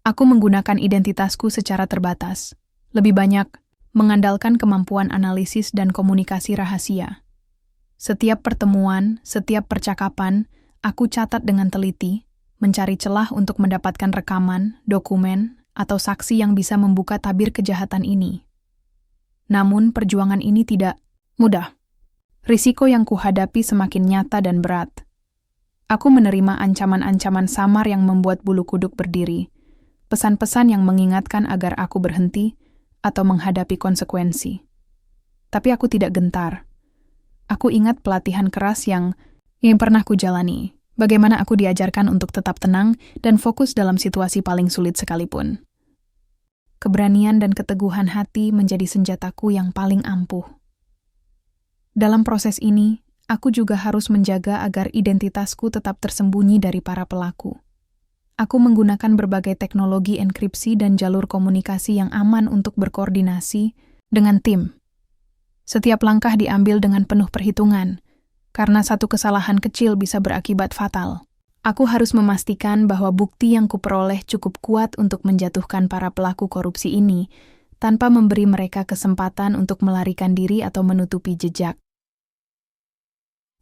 Aku menggunakan identitasku secara terbatas, lebih banyak mengandalkan kemampuan analisis dan komunikasi rahasia. Setiap pertemuan, setiap percakapan, aku catat dengan teliti, mencari celah untuk mendapatkan rekaman, dokumen, atau saksi yang bisa membuka tabir kejahatan ini. Namun perjuangan ini tidak mudah. Risiko yang kuhadapi semakin nyata dan berat. Aku menerima ancaman-ancaman samar yang membuat bulu kuduk berdiri, pesan-pesan yang mengingatkan agar aku berhenti atau menghadapi konsekuensi. Tapi aku tidak gentar. Aku ingat pelatihan keras yang pernah kujalani, bagaimana aku diajarkan untuk tetap tenang dan fokus dalam situasi paling sulit sekalipun. Keberanian dan keteguhan hati menjadi senjataku yang paling ampuh. Dalam proses ini, aku juga harus menjaga agar identitasku tetap tersembunyi dari para pelaku. Aku menggunakan berbagai teknologi enkripsi dan jalur komunikasi yang aman untuk berkoordinasi dengan tim. Setiap langkah diambil dengan penuh perhitungan, karena satu kesalahan kecil bisa berakibat fatal. Aku harus memastikan bahwa bukti yang kuperoleh cukup kuat untuk menjatuhkan para pelaku korupsi ini, tanpa memberi mereka kesempatan untuk melarikan diri atau menutupi jejak.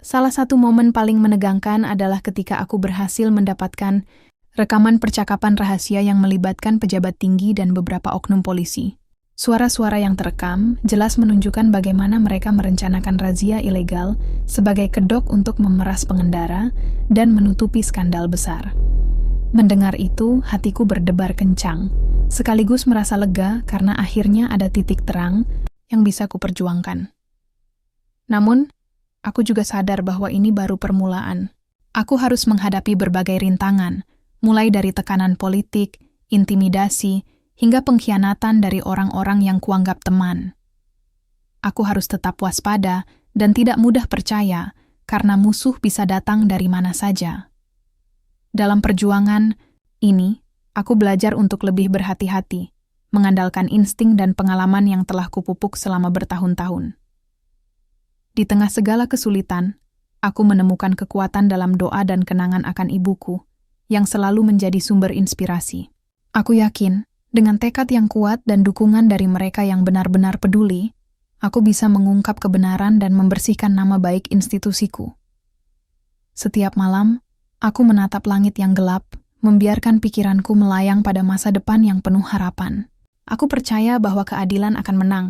Salah satu momen paling menegangkan adalah ketika aku berhasil mendapatkan rekaman percakapan rahasia yang melibatkan pejabat tinggi dan beberapa oknum polisi. Suara-suara yang terekam jelas menunjukkan bagaimana mereka merencanakan razia ilegal sebagai kedok untuk memeras pengendara dan menutupi skandal besar. Mendengar itu, hatiku berdebar kencang, sekaligus merasa lega karena akhirnya ada titik terang yang bisa kuperjuangkan. Namun, aku juga sadar bahwa ini baru permulaan. Aku harus menghadapi berbagai rintangan, mulai dari tekanan politik, intimidasi, hingga pengkhianatan dari orang-orang yang kuanggap teman. Aku harus tetap waspada dan tidak mudah percaya, karena musuh bisa datang dari mana saja. Dalam perjuangan ini, aku belajar untuk lebih berhati-hati, mengandalkan insting dan pengalaman yang telah kupupuk selama bertahun-tahun. Di tengah segala kesulitan, aku menemukan kekuatan dalam doa dan kenangan akan ibuku, yang selalu menjadi sumber inspirasi. Aku yakin, dengan tekad yang kuat dan dukungan dari mereka yang benar-benar peduli, aku bisa mengungkap kebenaran dan membersihkan nama baik institusiku. Setiap malam, aku menatap langit yang gelap, membiarkan pikiranku melayang pada masa depan yang penuh harapan. Aku percaya bahwa keadilan akan menang,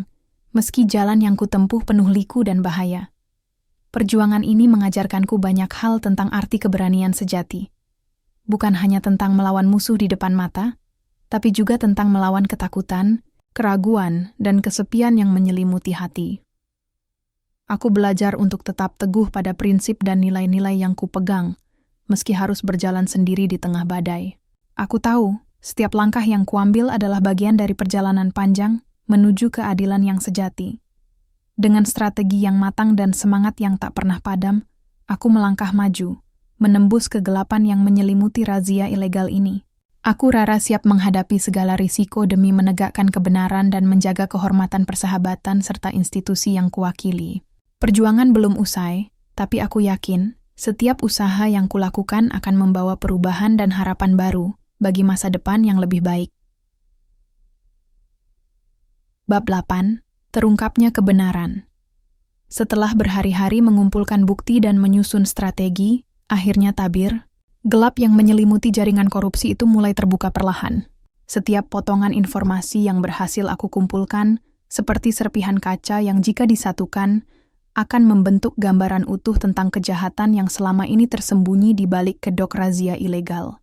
meski jalan yang kutempuh penuh liku dan bahaya. Perjuangan ini mengajarkanku banyak hal tentang arti keberanian sejati. Bukan hanya tentang melawan musuh di depan mata, tapi juga tentang melawan ketakutan, keraguan, dan kesepian yang menyelimuti hati. Aku belajar untuk tetap teguh pada prinsip dan nilai-nilai yang kupegang, meski harus berjalan sendiri di tengah badai. Aku tahu, setiap langkah yang kuambil adalah bagian dari perjalanan panjang menuju keadilan yang sejati. Dengan strategi yang matang dan semangat yang tak pernah padam, aku melangkah maju, menembus kegelapan yang menyelimuti razia ilegal ini. Aku rara siap menghadapi segala risiko demi menegakkan kebenaran dan menjaga kehormatan persahabatan serta institusi yang kuwakili. Perjuangan belum usai, tapi aku yakin setiap usaha yang kulakukan akan membawa perubahan dan harapan baru bagi masa depan yang lebih baik. Bab 8. Terungkapnya kebenaran. Setelah berhari-hari mengumpulkan bukti dan menyusun strategi, akhirnya tabir gelap yang menyelimuti jaringan korupsi itu mulai terbuka perlahan. Setiap potongan informasi yang berhasil aku kumpulkan, seperti serpihan kaca yang jika disatukan, akan membentuk gambaran utuh tentang kejahatan yang selama ini tersembunyi di balik kedok razia ilegal.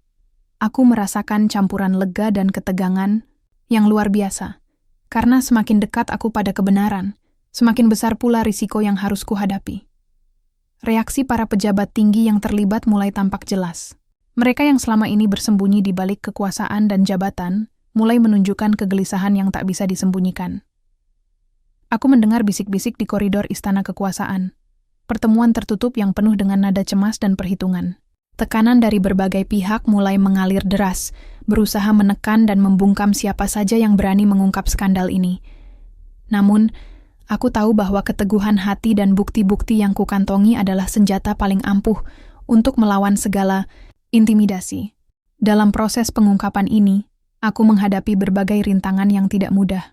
Aku merasakan campuran lega dan ketegangan yang luar biasa, karena semakin dekat aku pada kebenaran, semakin besar pula risiko yang harus kuhadapi. Reaksi para pejabat tinggi yang terlibat mulai tampak jelas. Mereka yang selama ini bersembunyi di balik kekuasaan dan jabatan mulai menunjukkan kegelisahan yang tak bisa disembunyikan. Aku mendengar bisik-bisik di koridor istana kekuasaan. Pertemuan tertutup yang penuh dengan nada cemas dan perhitungan. Tekanan dari berbagai pihak mulai mengalir deras, berusaha menekan dan membungkam siapa saja yang berani mengungkap skandal ini. Namun, aku tahu bahwa keteguhan hati dan bukti-bukti yang kukantongi adalah senjata paling ampuh untuk melawan segala intimidasi. Dalam proses pengungkapan ini, aku menghadapi berbagai rintangan yang tidak mudah.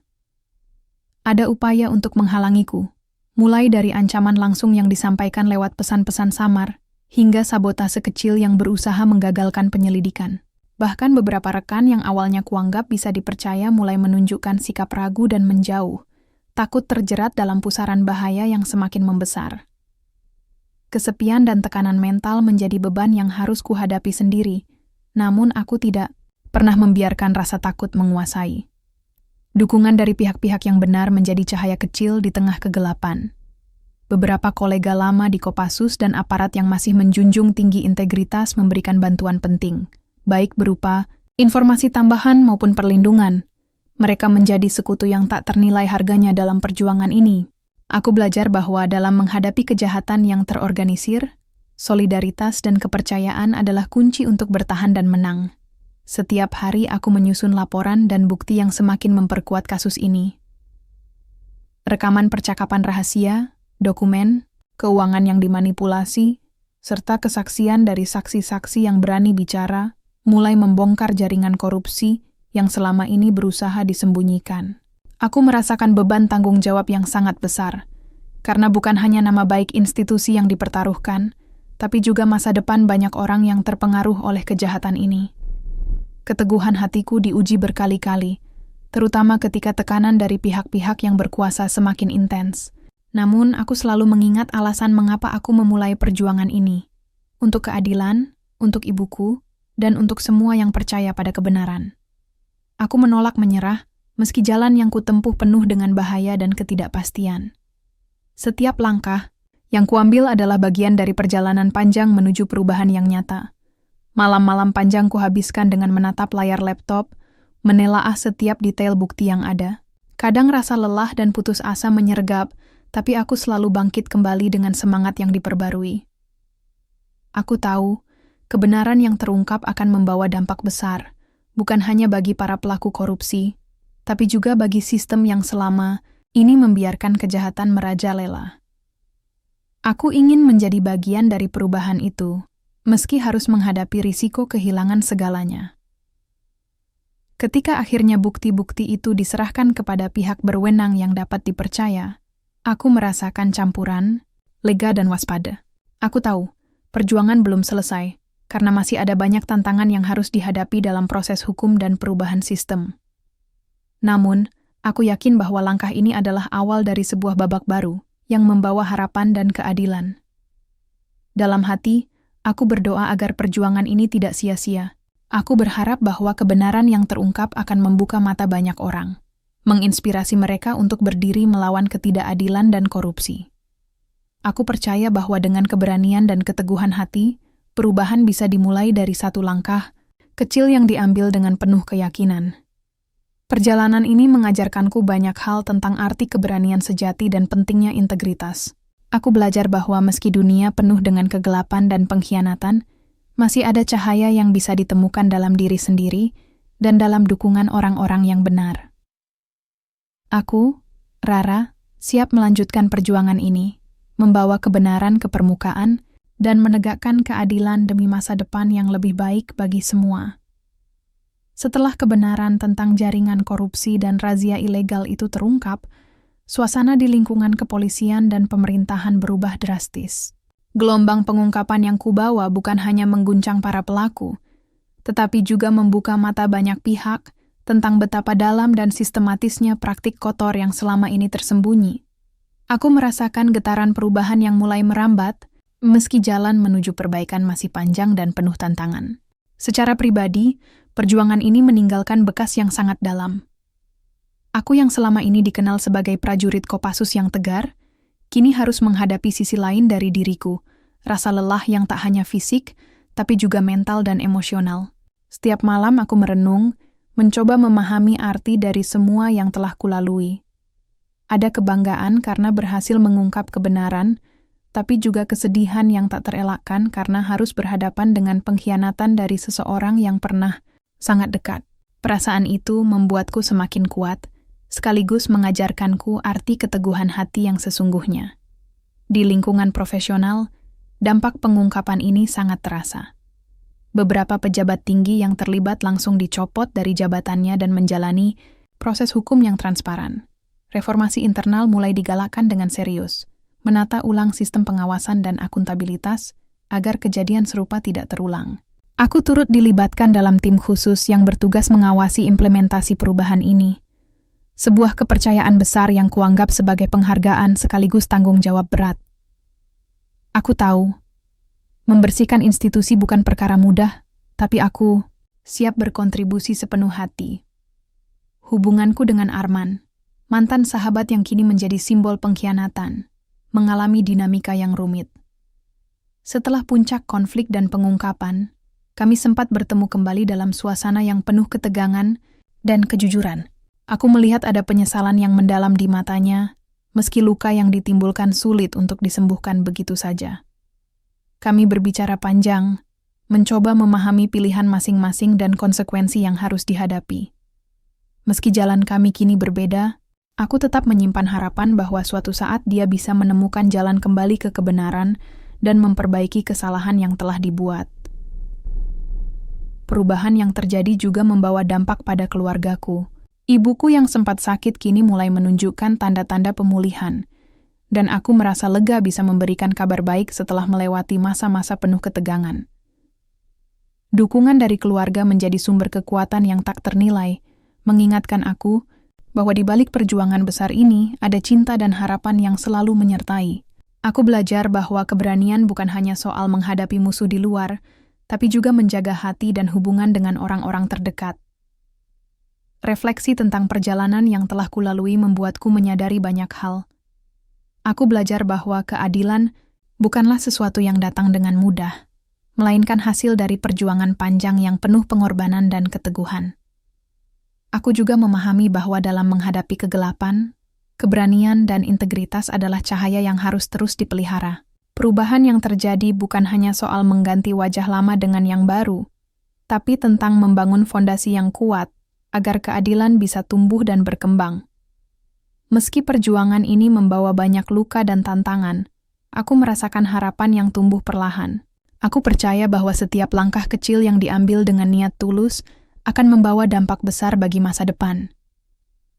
Ada upaya untuk menghalangiku, Mulai dari ancaman langsung yang disampaikan lewat pesan-pesan samar, hingga sabotase kecil yang berusaha menggagalkan penyelidikan. Bahkan beberapa rekan yang awalnya kuanggap bisa dipercaya mulai menunjukkan sikap ragu dan menjauh, takut terjerat dalam pusaran bahaya yang semakin membesar. Kesepian dan tekanan mental menjadi beban yang harus kuhadapi sendiri, namun aku tidak pernah membiarkan rasa takut menguasai. Dukungan dari pihak-pihak yang benar menjadi cahaya kecil di tengah kegelapan. Beberapa kolega lama di Kopassus dan aparat yang masih menjunjung tinggi integritas memberikan bantuan penting, baik berupa informasi tambahan maupun perlindungan. Mereka menjadi sekutu yang tak ternilai harganya dalam perjuangan ini. Aku belajar bahwa dalam menghadapi kejahatan yang terorganisir, solidaritas dan kepercayaan adalah kunci untuk bertahan dan menang. Setiap hari aku menyusun laporan dan bukti yang semakin memperkuat kasus ini. Rekaman percakapan rahasia, dokumen, keuangan yang dimanipulasi, serta kesaksian dari saksi-saksi yang berani bicara, mulai membongkar jaringan korupsi yang selama ini berusaha disembunyikan. Aku merasakan beban tanggung jawab yang sangat besar, karena bukan hanya nama baik institusi yang dipertaruhkan, tapi juga masa depan banyak orang yang terpengaruh oleh kejahatan ini. Keteguhan hatiku diuji berkali-kali, terutama ketika tekanan dari pihak-pihak yang berkuasa semakin intens. Namun, aku selalu mengingat alasan mengapa aku memulai perjuangan ini. Untuk keadilan, untuk ibuku, dan untuk semua yang percaya pada kebenaran. Aku menolak menyerah, meski jalan yang kutempuh penuh dengan bahaya dan ketidakpastian. Setiap langkah yang kuambil adalah bagian dari perjalanan panjang menuju perubahan yang nyata. Malam-malam panjang kuhabiskan dengan menatap layar laptop, menelaah setiap detail bukti yang ada. Kadang rasa lelah dan putus asa menyergap, tapi aku selalu bangkit kembali dengan semangat yang diperbarui. Aku tahu, kebenaran yang terungkap akan membawa dampak besar, bukan hanya bagi para pelaku korupsi, tapi juga bagi sistem yang selama ini membiarkan kejahatan merajalela. Aku ingin menjadi bagian dari perubahan itu, meski harus menghadapi risiko kehilangan segalanya. Ketika akhirnya bukti-bukti itu diserahkan kepada pihak berwenang yang dapat dipercaya, aku merasakan campuran, lega dan waspada. Aku tahu, perjuangan belum selesai, karena masih ada banyak tantangan yang harus dihadapi dalam proses hukum dan perubahan sistem. Namun, aku yakin bahwa langkah ini adalah awal dari sebuah babak baru yang membawa harapan dan keadilan. Dalam hati, aku berdoa agar perjuangan ini tidak sia-sia. Aku berharap bahwa kebenaran yang terungkap akan membuka mata banyak orang, menginspirasi mereka untuk berdiri melawan ketidakadilan dan korupsi. Aku percaya bahwa dengan keberanian dan keteguhan hati, perubahan bisa dimulai dari satu langkah kecil yang diambil dengan penuh keyakinan. Perjalanan ini mengajarkanku banyak hal tentang arti keberanian sejati dan pentingnya integritas. Aku belajar bahwa meski dunia penuh dengan kegelapan dan pengkhianatan, masih ada cahaya yang bisa ditemukan dalam diri sendiri dan dalam dukungan orang-orang yang benar. Aku, Rara, siap melanjutkan perjuangan ini, membawa kebenaran ke permukaan dan menegakkan keadilan demi masa depan yang lebih baik bagi semua. Setelah kebenaran tentang jaringan korupsi dan razia ilegal itu terungkap, suasana di lingkungan kepolisian dan pemerintahan berubah drastis. Gelombang pengungkapan yang kubawa bukan hanya mengguncang para pelaku, tetapi juga membuka mata banyak pihak tentang betapa dalam dan sistematisnya praktik kotor yang selama ini tersembunyi. Aku merasakan getaran perubahan yang mulai merambat, meski jalan menuju perbaikan masih panjang dan penuh tantangan. Secara pribadi, perjuangan ini meninggalkan bekas yang sangat dalam. Aku yang selama ini dikenal sebagai prajurit Kopassus yang tegar, kini harus menghadapi sisi lain dari diriku, rasa lelah yang tak hanya fisik, tapi juga mental dan emosional. Setiap malam aku merenung, mencoba memahami arti dari semua yang telah kulalui. Ada kebanggaan karena berhasil mengungkap kebenaran, tapi juga kesedihan yang tak terelakkan karena harus berhadapan dengan pengkhianatan dari seseorang yang pernah sangat dekat. Perasaan itu membuatku semakin kuat, sekaligus mengajarkanku arti keteguhan hati yang sesungguhnya. Di lingkungan profesional, dampak pengungkapan ini sangat terasa. Beberapa pejabat tinggi yang terlibat langsung dicopot dari jabatannya dan menjalani proses hukum yang transparan. reformasi internal mulai digalakkan dengan serius, menata ulang sistem pengawasan dan akuntabilitas agar kejadian serupa tidak terulang. Aku turut dilibatkan dalam tim khusus yang bertugas mengawasi implementasi perubahan ini. Sebuah kepercayaan besar yang kuanggap sebagai penghargaan sekaligus tanggung jawab berat. Aku tahu, membersihkan institusi bukan perkara mudah, tapi aku siap berkontribusi sepenuh hati. Hubunganku dengan Arman, mantan sahabat yang kini menjadi simbol pengkhianatan, mengalami dinamika yang rumit. Setelah puncak konflik dan pengungkapan, kami sempat bertemu kembali dalam suasana yang penuh ketegangan dan kejujuran. Aku melihat ada penyesalan yang mendalam di matanya, meski luka yang ditimbulkan sulit untuk disembuhkan begitu saja. Kami berbicara panjang, mencoba memahami pilihan masing-masing dan konsekuensi yang harus dihadapi. Meski jalan kami kini berbeda, aku tetap menyimpan harapan bahwa suatu saat dia bisa menemukan jalan kembali ke kebenaran dan memperbaiki kesalahan yang telah dibuat. Perubahan yang terjadi juga membawa dampak pada keluargaku. Ibuku yang sempat sakit kini mulai menunjukkan tanda-tanda pemulihan, dan aku merasa lega bisa memberikan kabar baik setelah melewati masa-masa penuh ketegangan. Dukungan dari keluarga menjadi sumber kekuatan yang tak ternilai, mengingatkan aku bahwa di balik perjuangan besar ini ada cinta dan harapan yang selalu menyertai. Aku belajar bahwa keberanian bukan hanya soal menghadapi musuh di luar, tapi juga menjaga hati dan hubungan dengan orang-orang terdekat. Refleksi tentang perjalanan yang telah kulalui membuatku menyadari banyak hal. Aku belajar bahwa keadilan bukanlah sesuatu yang datang dengan mudah, melainkan hasil dari perjuangan panjang yang penuh pengorbanan dan keteguhan. Aku juga memahami bahwa dalam menghadapi kegelapan, keberanian dan integritas adalah cahaya yang harus terus dipelihara. Perubahan yang terjadi bukan hanya soal mengganti wajah lama dengan yang baru, tapi tentang membangun fondasi yang kuat agar keadilan bisa tumbuh dan berkembang. Meski perjuangan ini membawa banyak luka dan tantangan, aku merasakan harapan yang tumbuh perlahan. Aku percaya bahwa setiap langkah kecil yang diambil dengan niat tulus akan membawa dampak besar bagi masa depan.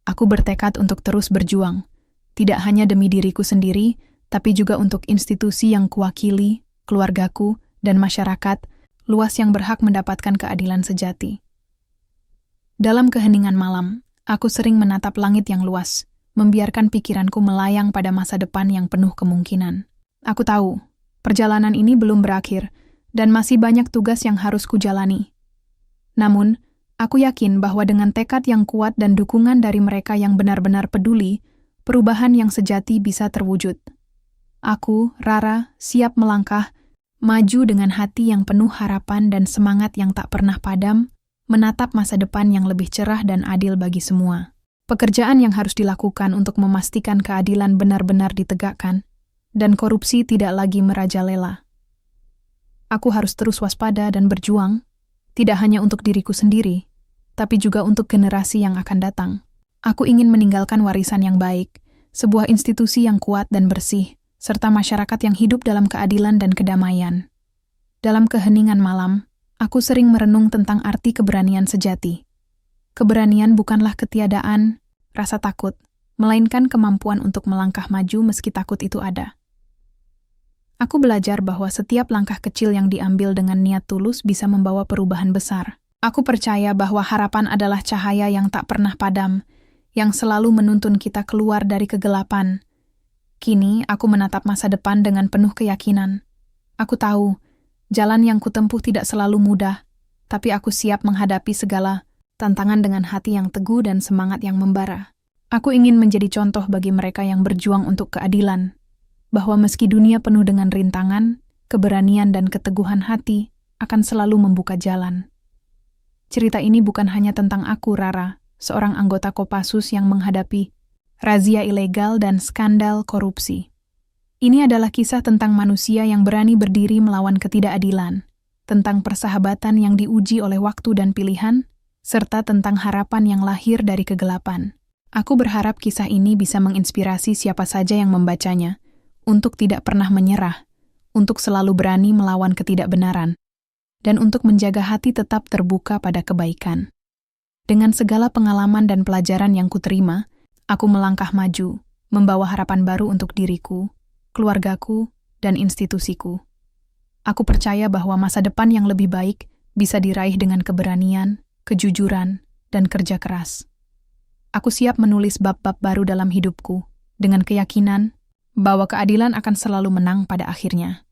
Aku bertekad untuk terus berjuang, tidak hanya demi diriku sendiri, tapi juga untuk institusi yang kuwakili, keluargaku, dan masyarakat luas yang berhak mendapatkan keadilan sejati. Dalam keheningan malam, aku sering menatap langit yang luas, membiarkan pikiranku melayang pada masa depan yang penuh kemungkinan. Aku tahu, perjalanan ini belum berakhir, dan masih banyak tugas yang harus kujalani. Namun, aku yakin bahwa dengan tekad yang kuat dan dukungan dari mereka yang benar-benar peduli, perubahan yang sejati bisa terwujud. Aku, Rara, siap melangkah, maju dengan hati yang penuh harapan dan semangat yang tak pernah padam, menatap masa depan yang lebih cerah dan adil bagi semua. Pekerjaan yang harus dilakukan untuk memastikan keadilan benar-benar ditegakkan, dan korupsi tidak lagi merajalela. Aku harus terus waspada dan berjuang, tidak hanya untuk diriku sendiri, tapi juga untuk generasi yang akan datang. Aku ingin meninggalkan warisan yang baik, sebuah institusi yang kuat dan bersih, serta masyarakat yang hidup dalam keadilan dan kedamaian. Dalam keheningan malam, aku sering merenung tentang arti keberanian sejati. Keberanian bukanlah ketiadaan, rasa takut, melainkan kemampuan untuk melangkah maju meski takut itu ada. Aku belajar bahwa setiap langkah kecil yang diambil dengan niat tulus bisa membawa perubahan besar. Aku percaya bahwa harapan adalah cahaya yang tak pernah padam, yang selalu menuntun kita keluar dari kegelapan. Kini, aku menatap masa depan dengan penuh keyakinan. Aku tahu, jalan yang kutempuh tidak selalu mudah, tapi aku siap menghadapi segala tantangan dengan hati yang teguh dan semangat yang membara. Aku ingin menjadi contoh bagi mereka yang berjuang untuk keadilan, bahwa meski dunia penuh dengan rintangan, keberanian dan keteguhan hati akan selalu membuka jalan. Cerita ini bukan hanya tentang aku, Rara, seorang anggota Kopassus yang menghadapi razia ilegal dan skandal korupsi. Ini adalah kisah tentang manusia yang berani berdiri melawan ketidakadilan, tentang persahabatan yang diuji oleh waktu dan pilihan, serta tentang harapan yang lahir dari kegelapan. Aku berharap kisah ini bisa menginspirasi siapa saja yang membacanya, untuk tidak pernah menyerah, untuk selalu berani melawan ketidakbenaran, dan untuk menjaga hati tetap terbuka pada kebaikan. Dengan segala pengalaman dan pelajaran yang kuterima, Aku melangkah maju, membawa harapan baru untuk diriku, keluargaku, dan institusiku. Aku percaya bahwa masa depan yang lebih baik bisa diraih dengan keberanian, kejujuran, dan kerja keras. Aku siap menulis bab-bab baru dalam hidupku, dengan keyakinan bahwa keadilan akan selalu menang pada akhirnya.